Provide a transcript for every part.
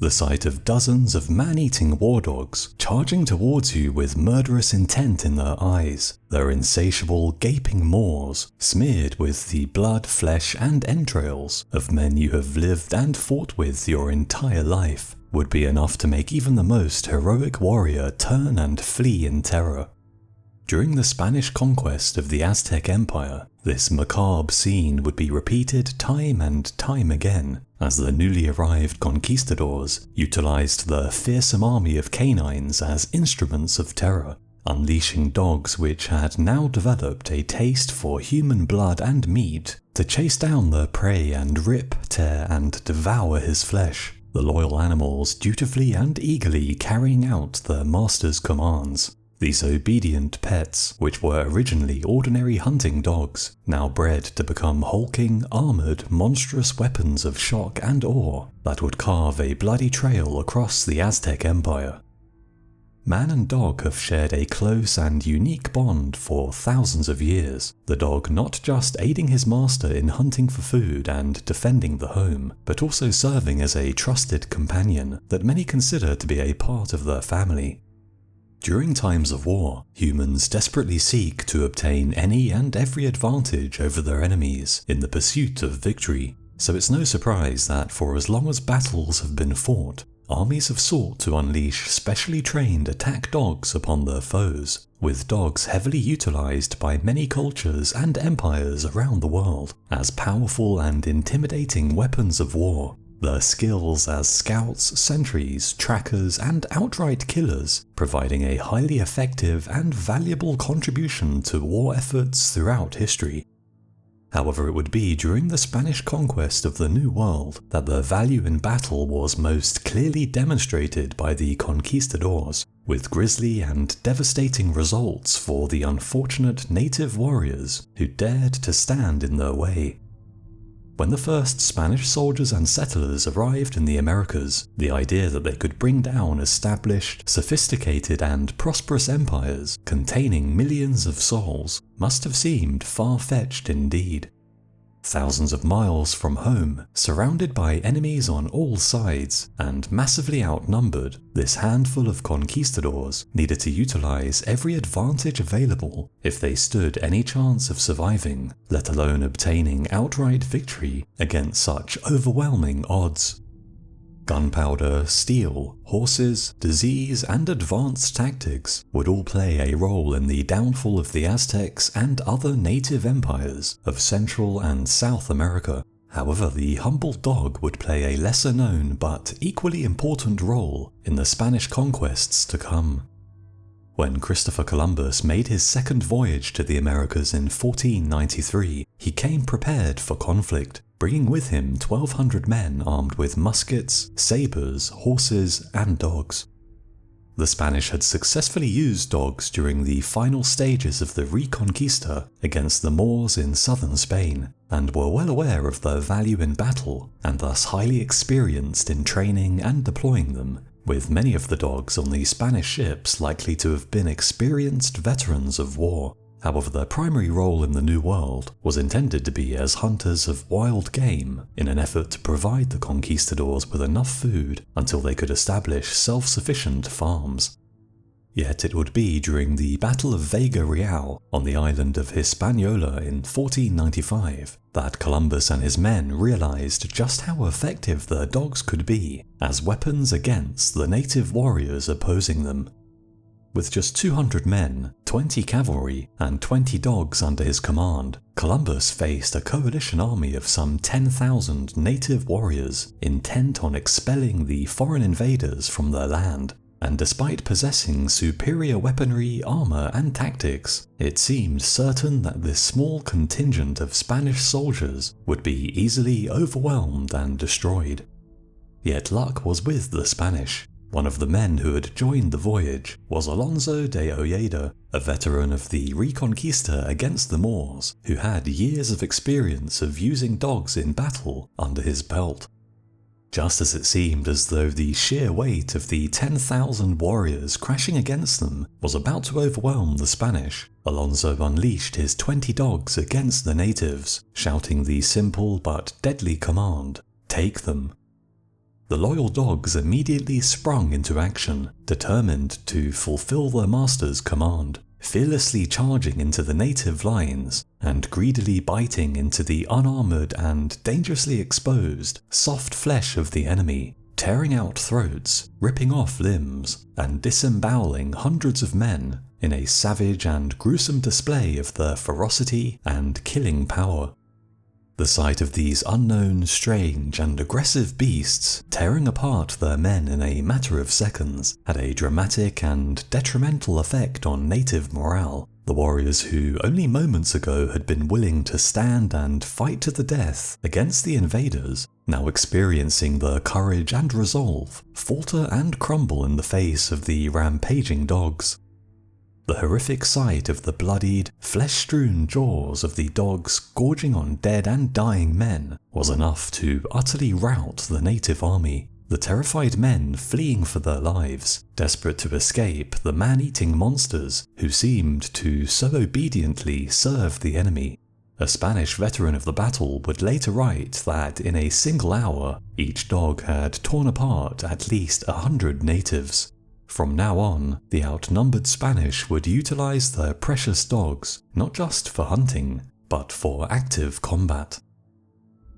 the sight of dozens of man-eating war dogs charging towards you with murderous intent in their eyes, their insatiable, gaping maws smeared with the blood, flesh, and entrails of men you have lived and fought with your entire life, would be enough to make even the most heroic warrior turn and flee in terror. During the Spanish conquest of the Aztec Empire, this macabre scene would be repeated time and time again as the newly arrived conquistadors utilized the fearsome army of canines as instruments of terror, unleashing dogs which had now developed a taste for human blood and meat to chase down their prey and rip, tear, and devour his flesh, the loyal animals dutifully and eagerly carrying out their master's commands. These obedient pets, which were originally ordinary hunting dogs, now bred to become hulking, armoured, monstrous weapons of shock and awe that would carve a bloody trail across the Aztec Empire. Man and dog have shared a close and unique bond for thousands of years, the dog not just aiding his master in hunting for food and defending the home, but also serving as a trusted companion that many consider to be a part of their family. During times of war, humans desperately seek to obtain any and every advantage over their enemies in the pursuit of victory, so it's no surprise that for as long as battles have been fought, armies have sought to unleash specially trained attack dogs upon their foes, with dogs heavily utilized by many cultures and empires around the world as powerful and intimidating weapons of war. Their skills as scouts, sentries, trackers, and outright killers, providing a highly effective and valuable contribution to war efforts throughout history. However, it would be during the Spanish conquest of the New World that their value in battle was most clearly demonstrated by the conquistadors, with grisly and devastating results for the unfortunate native warriors who dared to stand in their way. When the first Spanish soldiers and settlers arrived in the Americas, the idea that they could bring down established, sophisticated, and prosperous empires containing millions of souls must have seemed far-fetched indeed. Thousands of miles from home, surrounded by enemies on all sides, and massively outnumbered, this handful of conquistadors needed to utilize every advantage available if they stood any chance of surviving, let alone obtaining outright victory against such overwhelming odds. Gunpowder, steel, horses, disease, and advanced tactics would all play a role in the downfall of the Aztecs and other native empires of Central and South America. However, the humble dog would play a lesser-known but equally important role in the Spanish conquests to come. When Christopher Columbus made his second voyage to the Americas in 1493, he came prepared for conflict, bringing with him 1,200 men armed with muskets, sabres, horses, and dogs. The Spanish had successfully used dogs during the final stages of the Reconquista against the Moors in southern Spain, and were well aware of their value in battle, and thus highly experienced in training and deploying them, with many of the dogs on the Spanish ships likely to have been experienced veterans of war. However, their primary role in the New World was intended to be as hunters of wild game in an effort to provide the conquistadors with enough food until they could establish self-sufficient farms. Yet it would be during the Battle of Vega Real on the island of Hispaniola in 1495 that Columbus and his men realized just how effective their dogs could be as weapons against the native warriors opposing them. With just 200 men, 20 cavalry, and 20 dogs under his command, Columbus faced a coalition army of some 10,000 native warriors intent on expelling the foreign invaders from their land. And despite possessing superior weaponry, armor, and tactics, it seemed certain that this small contingent of Spanish soldiers would be easily overwhelmed and destroyed. Yet luck was with the Spanish. One of the men who had joined the voyage was Alonso de Ojeda, a veteran of the Reconquista against the Moors, who had years of experience of using dogs in battle under his belt. Just as it seemed as though the sheer weight of the 10,000 warriors crashing against them was about to overwhelm the Spanish, Alonso unleashed his 20 dogs against the natives, shouting the simple but deadly command, "Take them." the loyal dogs immediately sprung into action, determined to fulfill their master's command, fearlessly charging into the native lines and greedily biting into the unarmoured and dangerously exposed soft flesh of the enemy, tearing out throats, ripping off limbs, and disemboweling hundreds of men in a savage and gruesome display of their ferocity and killing power. The sight of these unknown, strange, and aggressive beasts tearing apart their men in a matter of seconds had a dramatic and detrimental effect on native morale. The warriors who only moments ago had been willing to stand and fight to the death against the invaders, now experiencing the courage and resolve, falter and crumble in the face of the rampaging dogs. The horrific sight of the bloodied, flesh-strewn jaws of the dogs gorging on dead and dying men was enough to utterly rout the native army, the terrified men fleeing for their lives, desperate to escape the man-eating monsters who seemed to so obediently serve the enemy. A Spanish veteran of the battle would later write that in a single hour, each dog had torn apart at least 100 natives. From now on, the outnumbered Spanish would utilize their precious dogs not just for hunting, but for active combat.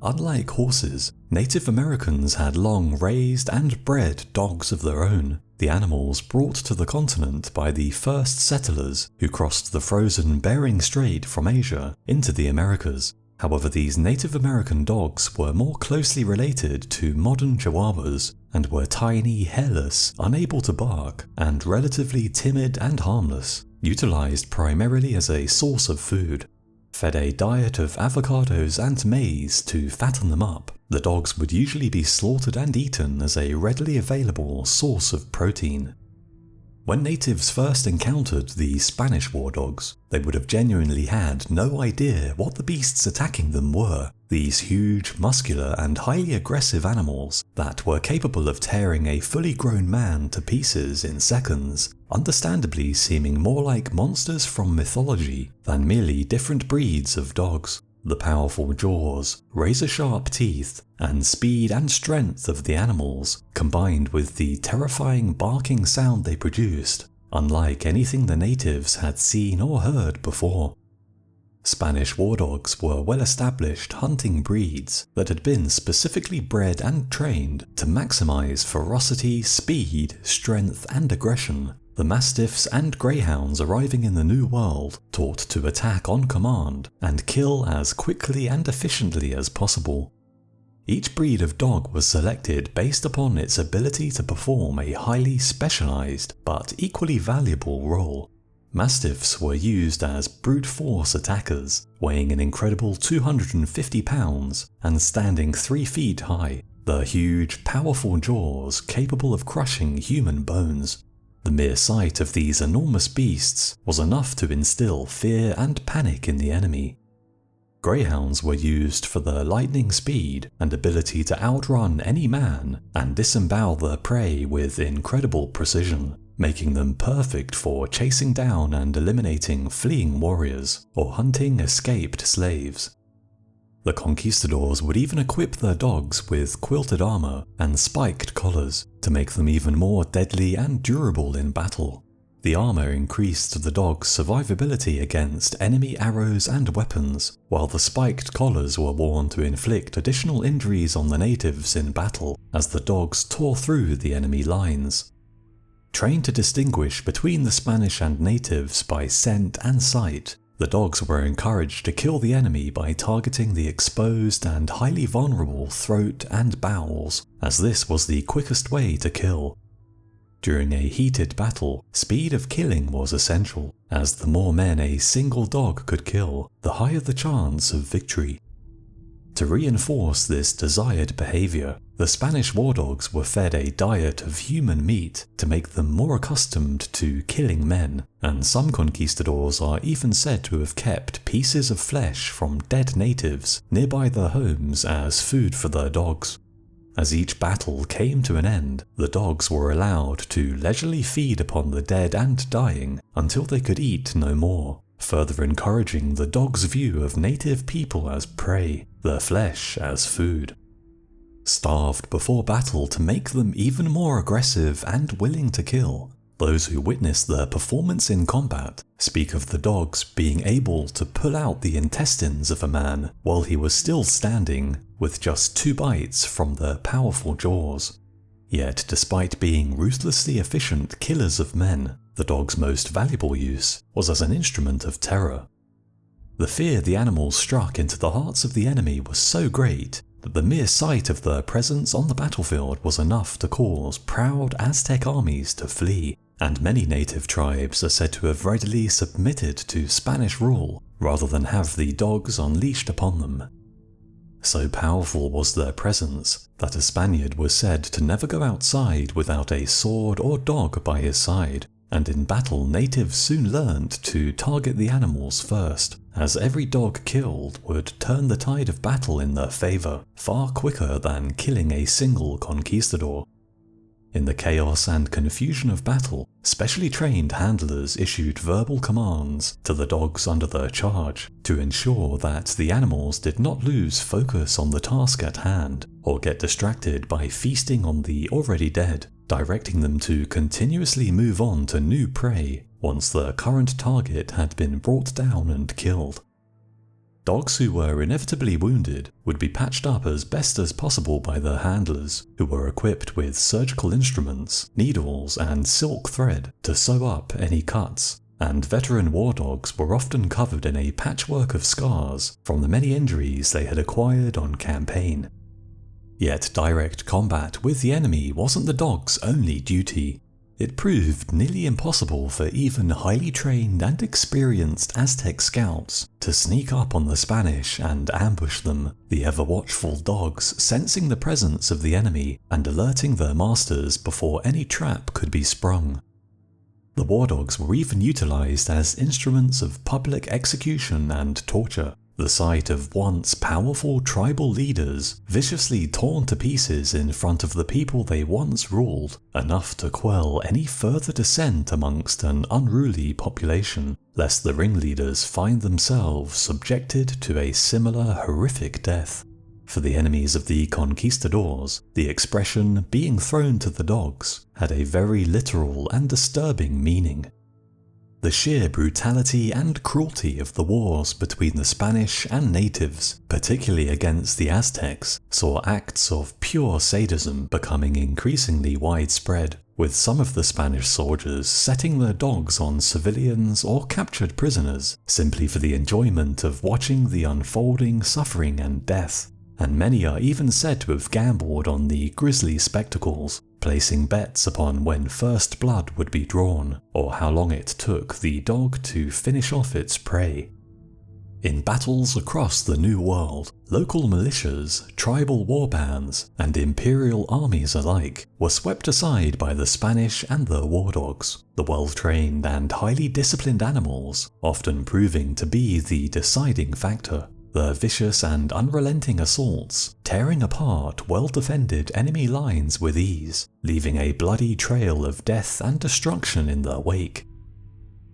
Unlike horses, Native Americans had long raised and bred dogs of their own, the animals brought to the continent by the first settlers who crossed the frozen Bering Strait from Asia into the Americas. However, these Native American dogs were more closely related to modern Chihuahuas and were tiny, hairless, unable to bark, and relatively timid and harmless, utilized primarily as a source of food. Fed a diet of avocados and maize to fatten them up, the dogs would usually be slaughtered and eaten as a readily available source of protein. When natives first encountered the Spanish war dogs, they would have genuinely had no idea what the beasts attacking them were. These huge, muscular, and highly aggressive animals that were capable of tearing a fully grown man to pieces in seconds, understandably seeming more like monsters from mythology than merely different breeds of dogs. The powerful jaws, razor-sharp teeth, and speed and strength of the animals, combined with the terrifying barking sound they produced, unlike anything the natives had seen or heard before. Spanish war dogs were well-established hunting breeds that had been specifically bred and trained to maximize ferocity, speed, strength, and aggression. The mastiffs and greyhounds arriving in the New World taught to attack on command and kill as quickly and efficiently as possible. Each breed of dog was selected based upon its ability to perform a highly specialized but equally valuable role. Mastiffs were used as brute force attackers, weighing an incredible 250 pounds and standing 3 feet high, their huge, powerful jaws capable of crushing human bones. The mere sight of these enormous beasts was enough to instill fear and panic in the enemy. Greyhounds were used for their lightning speed and ability to outrun any man and disembowel their prey with incredible precision, making them perfect for chasing down and eliminating fleeing warriors or hunting escaped slaves. The conquistadors would even equip their dogs with quilted armor and spiked collars to make them even more deadly and durable in battle. The armor increased the dog's survivability against enemy arrows and weapons, while the spiked collars were worn to inflict additional injuries on the natives in battle as the dogs tore through the enemy lines. Trained to distinguish between the Spanish and natives by scent and sight, the dogs were encouraged to kill the enemy by targeting the exposed and highly vulnerable throat and bowels, as this was the quickest way to kill. During a heated battle, speed of killing was essential, as the more men a single dog could kill, the higher the chance of victory. To reinforce this desired behavior, the Spanish war dogs were fed a diet of human meat to make them more accustomed to killing men, and some conquistadors are even said to have kept pieces of flesh from dead natives nearby their homes as food for their dogs. As each battle came to an end, the dogs were allowed to leisurely feed upon the dead and dying until they could eat no more, further encouraging the dogs' view of native people as prey, their flesh as food. starved before battle to make them even more aggressive and willing to kill. Those who witness their performance in combat speak of the dogs being able to pull out the intestines of a man while he was still standing with just 2 bites from their powerful jaws. Yet despite being ruthlessly efficient killers of men, the dog's most valuable use was as an instrument of terror. The fear the animals struck into the hearts of the enemy was so great that the mere sight of their presence on the battlefield was enough to cause proud Aztec armies to flee, and many native tribes are said to have readily submitted to Spanish rule rather than have the dogs unleashed upon them. So powerful was their presence that a Spaniard was said to never go outside without a sword or dog by his side, and in battle natives soon learned to target the animals first, as every dog killed would turn the tide of battle in their favour far quicker than killing a single conquistador. In the chaos and confusion of battle, specially trained handlers issued verbal commands to the dogs under their charge to ensure that the animals did not lose focus on the task at hand or get distracted by feasting on the already dead, directing them to continuously move on to new prey once their current target had been brought down and killed. Dogs who were inevitably wounded would be patched up as best as possible by their handlers, who were equipped with surgical instruments, needles, and silk thread to sew up any cuts, and veteran war dogs were often covered in a patchwork of scars from the many injuries they had acquired on campaign. Yet direct combat with the enemy wasn't the dog's only duty. It proved nearly impossible for even highly trained and experienced Aztec scouts to sneak up on the Spanish and ambush them, the ever-watchful dogs sensing the presence of the enemy and alerting their masters before any trap could be sprung. The war dogs were even utilized as instruments of public execution and torture. The sight of once powerful tribal leaders viciously torn to pieces in front of the people they once ruled, enough to quell any further dissent amongst an unruly population, lest the ringleaders find themselves subjected to a similar horrific death. For the enemies of the conquistadors, the expression being thrown to the dogs had a very literal and disturbing meaning. The sheer brutality and cruelty of the wars between the Spanish and natives, particularly against the Aztecs, saw acts of pure sadism becoming increasingly widespread, with some of the Spanish soldiers setting their dogs on civilians or captured prisoners simply for the enjoyment of watching the unfolding suffering and death, and many are even said to have gambled on the grisly spectacles, placing bets upon when first blood would be drawn, or how long it took the dog to finish off its prey. In battles across the New World, local militias, tribal war bands, and imperial armies alike were swept aside by the Spanish and their war dogs, the well-trained and highly disciplined animals often proving to be the deciding factor. Their vicious and unrelenting assaults tearing apart well-defended enemy lines with ease, leaving a bloody trail of death and destruction in their wake.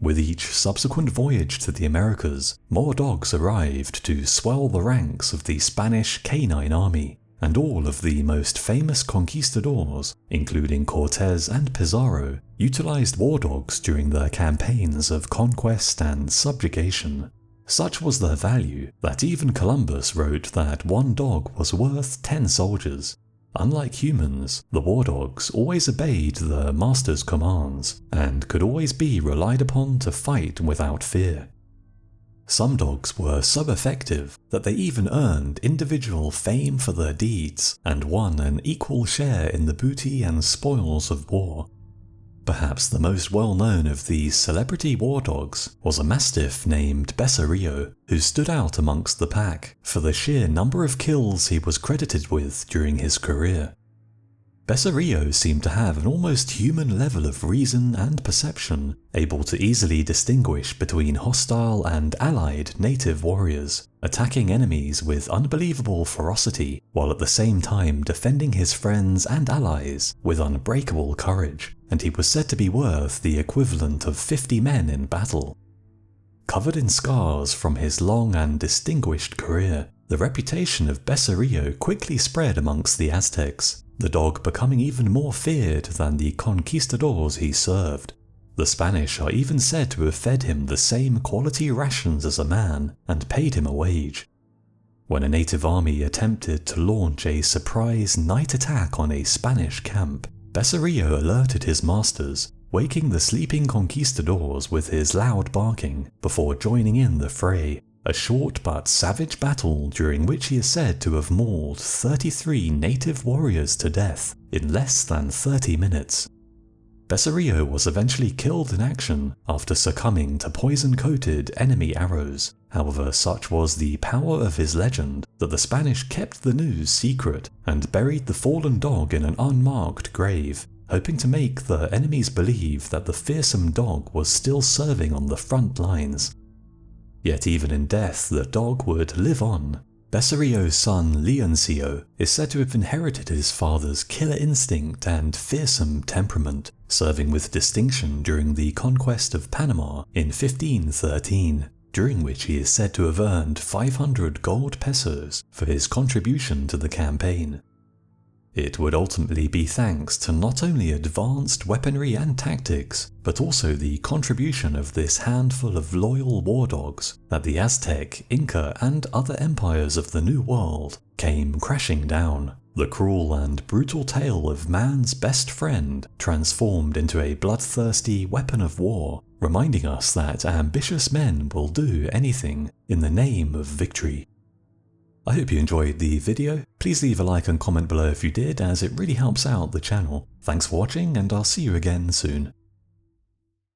With each subsequent voyage to the Americas, more dogs arrived to swell the ranks of the Spanish canine army, and all of the most famous conquistadors, including Cortés and Pizarro, utilized war dogs during their campaigns of conquest and subjugation. Such was their value that even Columbus wrote that one dog was worth 10 soldiers. Unlike humans, the war dogs always obeyed their master's commands and could always be relied upon to fight without fear. Some dogs were so effective that they even earned individual fame for their deeds and won an equal share in the booty and spoils of war. Perhaps the most well-known of these celebrity war dogs was a mastiff named Bessarillo, who stood out amongst the pack for the sheer number of kills he was credited with during his career. Bessarillo seemed to have an almost human level of reason and perception, able to easily distinguish between hostile and allied native warriors, attacking enemies with unbelievable ferocity, while at the same time defending his friends and allies with unbreakable courage, and he was said to be worth the equivalent of 50 men in battle. Covered in scars from his long and distinguished career, The reputation of Becerrillo quickly spread amongst the Aztecs, the dog becoming even more feared than the conquistadors he served. The Spanish are even said to have fed him the same quality rations as a man and paid him a wage. When a native army attempted to launch a surprise night attack on a Spanish camp, Becerrillo alerted his masters, waking the sleeping conquistadors with his loud barking before joining in the fray. A short but savage battle during which he is said to have mauled 33 native warriors to death in less than 30 minutes. Becerrillo was eventually killed in action after succumbing to poison-coated enemy arrows. However, such was the power of his legend that the Spanish kept the news secret and buried the fallen dog in an unmarked grave, hoping to make the enemies believe that the fearsome dog was still serving on the front lines. Yet even in death, the dog would live on. Becerrillo's son Leoncio is said to have inherited his father's killer instinct and fearsome temperament, serving with distinction during the conquest of Panama in 1513, during which he is said to have earned 500 gold pesos for his contribution to the campaign. It would ultimately be thanks to not only advanced weaponry and tactics, but also the contribution of this handful of loyal war dogs that the Aztec, Inca, and other empires of the New World came crashing down. The cruel and brutal tale of man's best friend transformed into a bloodthirsty weapon of war, reminding us that ambitious men will do anything in the name of victory. I hope you enjoyed the video. Please leave a like and comment below if you did, as it really helps out the channel. Thanks for watching, and I'll see you again soon.